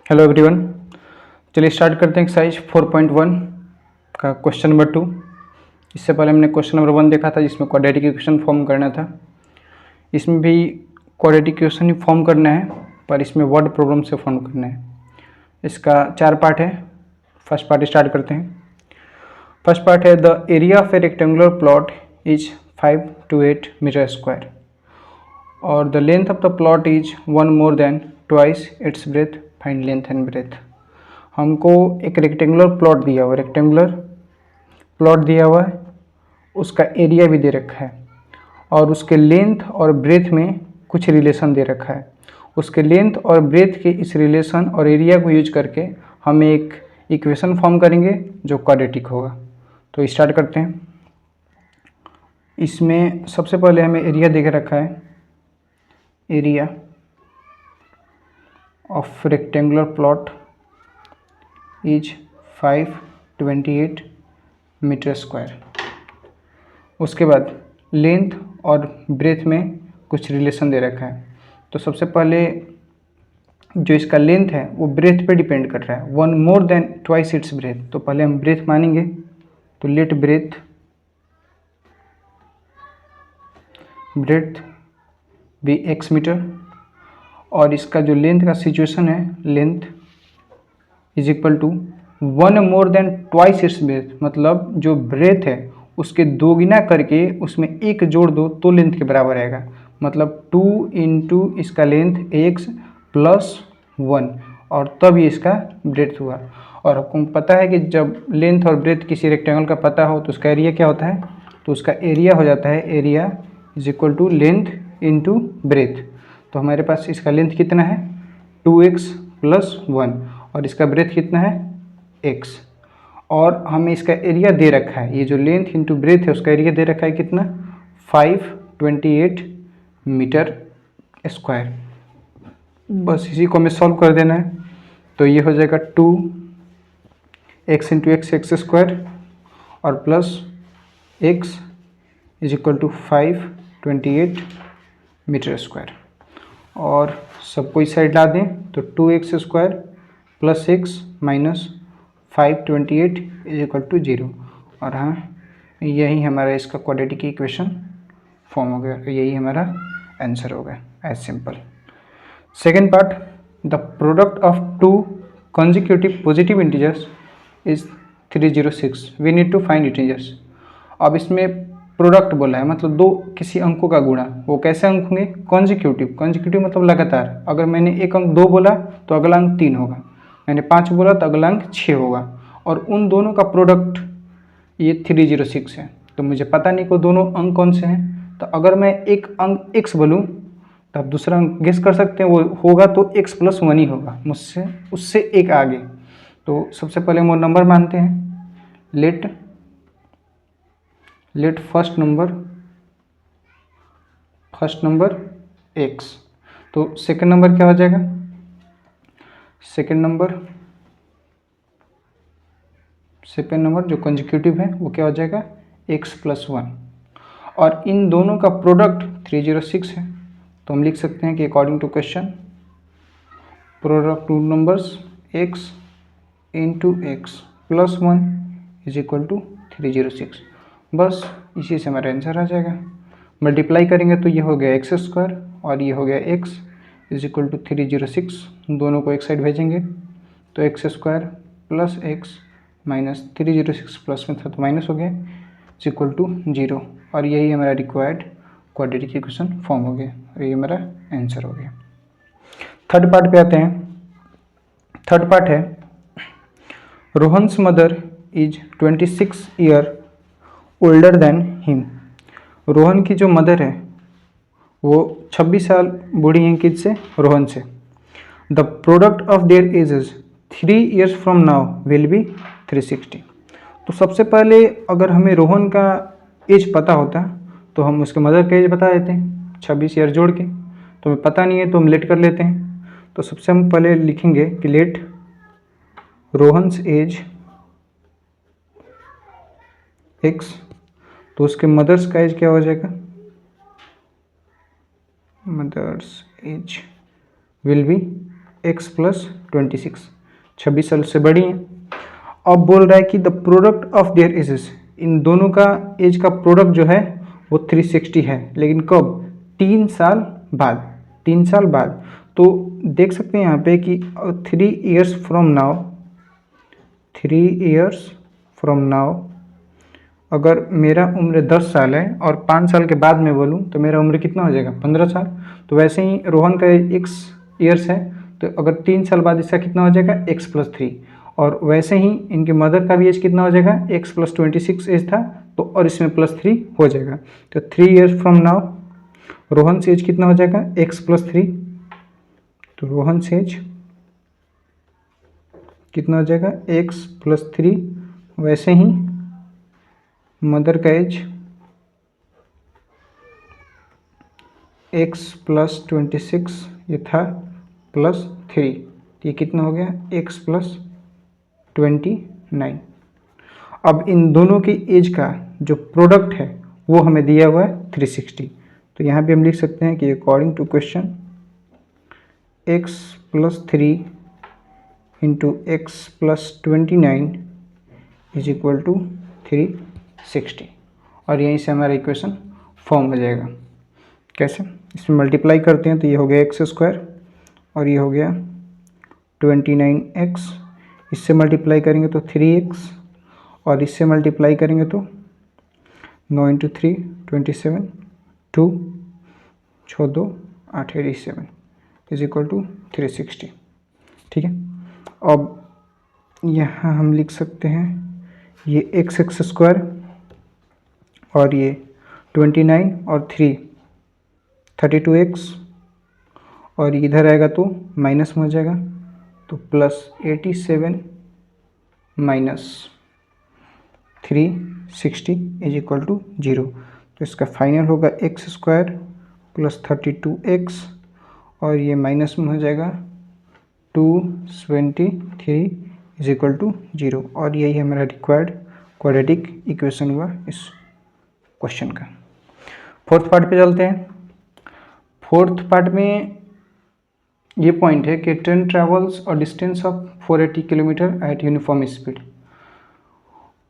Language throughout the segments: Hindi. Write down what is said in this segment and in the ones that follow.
हेलो एवरीवन, चलिए स्टार्ट करते हैं एक्सरसाइज 4.1 का क्वेश्चन नंबर 2। इससे पहले हमने क्वेश्चन नंबर 1 देखा था जिसमें क्वाड्रेटिक इक्वेशन फॉर्म करना था। इसमें भी क्वाड्रेटिक इक्वेशन ही फॉर्म करना है, पर इसमें वर्ड प्रॉब्लम से फॉर्म करना है। इसका 4 पार्ट है। फर्स्ट पार्ट स्टार्ट करते हैं। फर्स्ट पार्ट है the area of a rectangular plot is 5 to 8 metre square और the length of the plot is 1 more than twice its breadth, find length and breadth. हमको एक रेक्टेंगुलर प्लॉट दिया हुआ है, उसका एरिया भी दे रखा है और उसके लेंथ और ब्रेथ में कुछ रिलेशन दे रखा है। उसके लेंथ और ब्रेथ के इस रिलेशन और एरिया को यूज करके हम एक इक्वेशन फॉर्म करेंगे जो क्वाड्रेटिक होगा। तो स्टार्ट करते हैं। इसमें सबसे पहले हमें एरिया दे के रखा है, area of rectangular plot is 528 metre square. उसके बाद लेंथ और ब्रेथ में कुछ रिलेशन दे रखा है। तो सबसे पहले जो इसका लेंथ है वो ब्रेथ पे डिपेंड कर रहा है, 1 more than twice its breadth। तो पहले हम ब्रेथ मानेंगे, तो लेट ब्रेथ भी x मीटर और इसका जो लेंथ का सिचुएशन है, length is equal to 1 more than twice its breadth, मतलब जो ब्रेथ है उसके दो गुना करके उसमें एक जोड़ दो तो लेंथ के बराबर आएगा। मतलब 2 into इसका लेंथ x + 1 और तब ये इसका ब्रेथ हुआ। और आपको पता है कि जब लेंथ और ब्रेथ किसी रेक्टेंगल का पता हो तो उसका एरिया क्या होता है, तो उसका एरिया हो जाता है, area is equal to length into breadth. तो हमारे पास इसका लेंथ कितना है, 2x + 1 और इसका ब्रेथ कितना है, x। और हमें इसका एरिया दे रखा है, ये जो लेंथ इंटू ब्रेथ है उसका एरिया दे रखा है कितना, 528 मीटर स्क्वायर। बस इसी को हमें सॉल्व कर देना है। तो ये हो जाएगा 2x × x स्क्वायर और plus x is equal to 528 metre square. और सबको इस साइड ला दें तो 2x square plus x minus 528 is equal to 0। और हाँ, यही हमारा इसका क्वाड्रेटिक इक्वेशन फॉर्म हो गया, यही हमारा आंसर हो गया, as simple. Second part, the product of 2 consecutive positive integers is 306, we need to find integers. अब इसमें प्रोडक्ट बोला है, मतलब दो किसी अंकों का गुणा। वो कैसे अंक होंगे, कॉन्जिक्यूटिव मतलब लगातार। अगर मैंने एक अंक 2 बोला तो अगला अंक 3 होगा, मैंने 5 बोला तो अगला अंक 6 होगा, और उन दोनों का प्रोडक्ट ये 306 है। तो मुझे पता नहीं को दोनों अंक कौन से हैं। तो अगर मैं एक अंक x बोलूँ तो आप दूसरा अंक गेस कर सकते हैं, वो होगा तो x + 1 ही होगा, मुझसे उससे एक आगे। तो सबसे पहले हम वो नंबर मानते हैं, लेट फर्स्ट नंबर x। तो सेकंड नंबर क्या हो जाएगा, सेकंड नंबर जो कंजिक्यूटिव है वो क्या हो जाएगा, x + 1। और इन दोनों का प्रोडक्ट 306 है। तो हम लिख सकते हैं कि according to question, product two numbers x × x + 1 is equal to 306। बस इसी से हमारा आंसर आ जाएगा। मल्टीप्लाई करेंगे तो ये हो गया x स्क्वायर और ये हो गया x इज इक्वल टू 306। दोनों को एक साइड भेजेंगे तो x square plus x minus 306 plus में था तो माइनस हो गया, इज इक्वल टू 0। और यही हमारा रिक्वायर्ड क्वाड्रेटिक इक्वेशन फॉर्म हो गया और ये हमारा आंसर हो गया। थर्ड पार्ट पे आते हैं। थर्ड पार्ट है, Rohan's mother is 26 year older than him. Rohan की जो मदर है वो 26 साल बूढ़ी हैं किससे, रोहन से। The product of their edges 3 years from now will be 360। तो सबसे पहले अगर हमें रोहन का एज पता होता तो हम उसके मदर का एज बता देते हैं 26 ईयर जोड़ के। तो हमें पता नहीं है तो हम लेट कर लेते हैं। तो सबसे हम पहले लिखेंगे कि लेट रोहन्स एज x, तो उसके मदर्स का एज क्या हो जाएगा, mother's age will be x + 26, 26 साल से बड़ी हैं। अब बोल रहा है कि the product of their ages, इन दोनों का एज का प्रोडक्ट जो है वो 360 है, लेकिन कब? 3 साल बाद, 3 साल बाद। तो देख सकते हैं यहाँ पे कि 3 years from now, 3 years from now अगर मेरा उम्र 10 साल है और 5 साल के बाद में बोलूँ तो मेरा उम्र कितना हो जाएगा? 15 साल। तो वैसे ही रोहन का x ईयर्स है, तो अगर 3 साल बाद इसका कितना हो जाएगा? x+3। और वैसे ही इनके मदर का भी एज कितना हो जाएगा? x+26 एज था, तो और इसमें +3 हो जाएगा। तो 3 years फ्रॉम नाउ रोहन से एज कितना हो जाएगा? x+3। तो रोहन से एज कितना हो जाएगा? x+3। वैसे ही मदर का एज x+26 ये था +3, ये कितना हो गया? x+29। अब इन दोनों की एज का जो प्रोडक्ट है वो हमें दिया हुआ है 360। तो यहाँ पे हम लिख सकते हैं कि according to question x+3 into x+29 is equal to 360, और यहीं से हमारा इक्वेशन फॉर्म हो जाएगा। कैसे? इसमें मल्टीप्लाई करते हैं तो ये हो गया x² और ये हो गया 29x, इससे मल्टीप्लाई करेंगे तो 3x, और इससे मल्टीप्लाई करेंगे तो 9 × 3 27, 2 6 2 8 87 इज इक्वल टू 360। ठीक है, अब यहाँ हम लिख सकते हैं ये x² और ये 29 और 3 32x, और इधर आएगा तो माइनस में हो जाएगा, तो +87 - 360 इज इक्वल टू 0। तो इसका फाइनल होगा x² + 32x, और ये माइनस में हो जाएगा 223 इज इक्वल टू 0, और यही हमारा रिक्वायर्ड क्वाड्रेटिक इक्वेशन हुआ इस क्वेश्चन का। फोर्थ पार्ट पे चलते हैं। फोर्थ पार्ट में ये पॉइंट है कि ट्रेन ट्रेवल्स और distance of 480 kilometre eight uniform speed.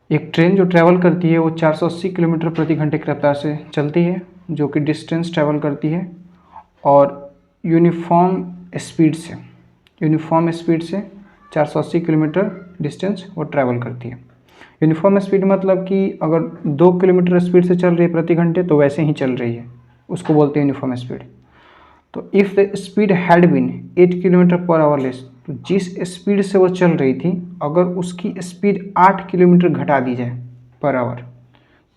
एक ट्रेन जो ट्रैवल करती है वो 480 किलोमीटर प्रति घंटे की रफ्तार से चलती है, जो कि डिस्टेंस ट्रैवल करती है, और यूनिफॉर्म स्पीड से 480 किलोमीटर डिस्टेंस वो ट्रैवल करती है। यूनिफॉर्म स्पीड मतलब कि अगर 2 किलोमीटर स्पीड से चल रही है प्रति घंटे तो वैसे ही चल रही है, उसको बोलते हैं यूनिफॉर्म स्पीड। तो if the speed had been 8 kilometre पर आवर लेस, तो जिस स्पीड से वो चल रही थी अगर उसकी स्पीड 8 किलोमीटर घटा दी जाए पर आवर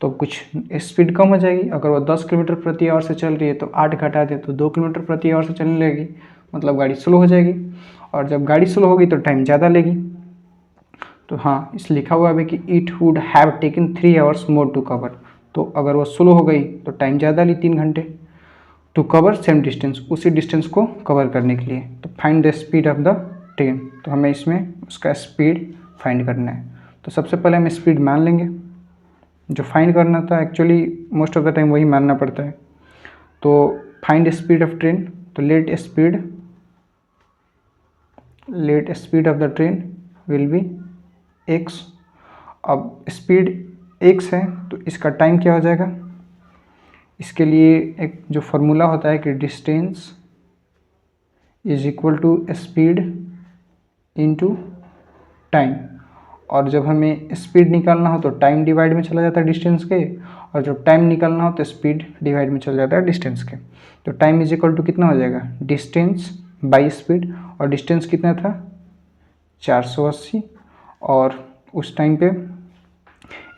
तो कुछ स्पीड कम हो जाएगी। अगर वो 10 किलोमीटर प्रति आवर से चल रही है तो 8 घटा दे तो 2 किलोमीटर प्रति आवर से चलने लगेगी, मतलब गाड़ी स्लो हो जाएगी, और जब गाड़ी स्लो होगी तो टाइम ज़्यादा लेगी। तो हाँ, इस लिखा हुआ है कि it would have taken 3 hours more to cover, तो अगर वो स्लो हो गई तो टाइम ज़्यादा ली 3 घंटे, टू कवर सेम डिस्टेंस, उसी डिस्टेंस को कवर करने के लिए। तो find the speed of the train, तो हमें इसमें उसका स्पीड फाइंड करना है। तो सबसे पहले हम स्पीड मान लेंगे, जो फाइंड करना था actually most of the time वही मानना पड़ता है। तो फाइंड स्पीड ऑफ ट्रेन, तो let speed of the train will be x। अब स्पीड x है तो इसका टाइम क्या हो जाएगा? इसके लिए एक जो फॉर्मूला होता है कि distance is equal to speed into time, और जब हमें स्पीड निकालना हो तो टाइम डिवाइड में चला जाता है डिस्टेंस के, और जब टाइम निकालना हो तो स्पीड डिवाइड में चला जाता है डिस्टेंस के। तो टाइम इज इक्वल टू कितना हो जाएगा? डिस्टेंस बाई स्पीड, और डिस्टेंस कितना था? 480, और उस टाइम पे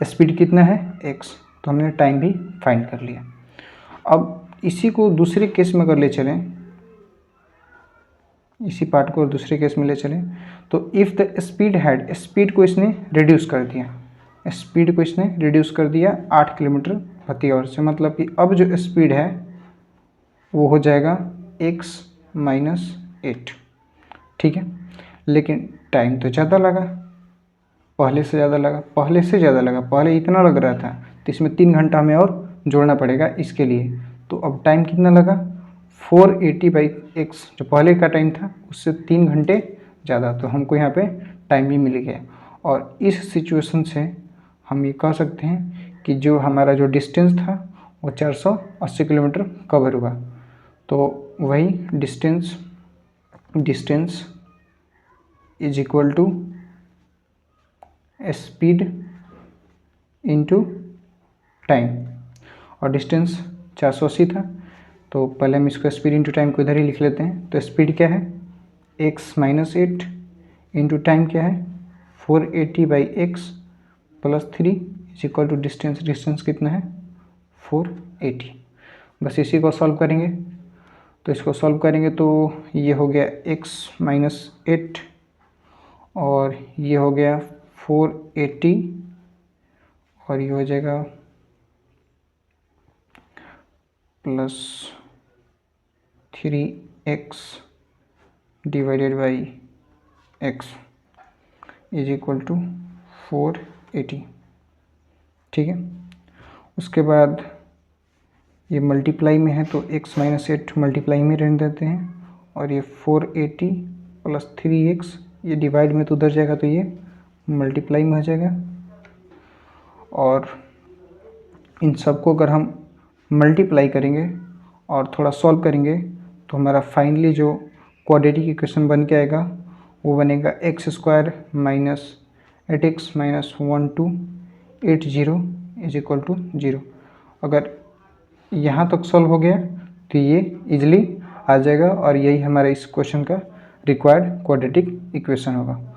स्पीड कितना है? x, तो हमने टाइम भी फाइंड कर लिया। अब इसी को दूसरे केस में अगर ले चलें, इसी पार्ट को दूसरे केस में ले चलें, तो if the speed had, speed को इसने रिड्यूस कर दिया 8 किलोमीटर प्रति आवर से, मतलब कि अब जो स्पीड है वो हो जाएगा x - 8। ठीक है, लेकिन टाइम तो ज़्यादा लगा, पहले से ज़्यादा लगा, पहले इतना लग रहा था तो इसमें 3 घंटा हमें और जोड़ना पड़ेगा इसके लिए। तो अब टाइम कितना लगा? 480/x, जो पहले का टाइम था उससे 3 घंटे ज़्यादा, तो हमको यहाँ पे टाइम भी मिल गया। और इस सिचुएशन से हम ये कह सकते हैं कि जो हमारा जो डिस्टेंस था वो 480 किलोमीटर कवर हुआ। तो वही distance is equal to speed into time, और डिस्टेंस 480 था, तो पहले हम इसको स्पीड इंटू टाइम को इधर ही लिख लेते हैं। तो स्पीड क्या है, x - 8 इंटू टाइम क्या है 480/x + 3 is equal to distance कितना है 480। बस इसी को सॉल्व करेंगे। तो इसको सॉल्व करेंगे तो ये हो गया x - 8 और ये हो गया 480 और ये हो जाएगा +3x / x is equal to 480। ठीक है, उसके बाद ये मल्टीप्लाई में है तो x - 8 मल्टीप्लाई में रहने देते हैं, और ये 480 + 3x ये डिवाइड में तो उधर जाएगा तो ये मल्टीप्लाई में हो जाएगा। और इन सबको अगर हम मल्टीप्लाई करेंगे और थोड़ा सॉल्व करेंगे तो हमारा फाइनली जो क्वाड्रेटिक इक्वेशन बन के आएगा वो बनेगा x² - 8x - 1280 is equal to 0। अगर यहाँ तक सॉल्व हो गया तो ये इजीली आ जाएगा और यही हमारा इस क्वेश्चन का रिक्वायर्ड क्वाड्रेटिक इक्वेशन होगा।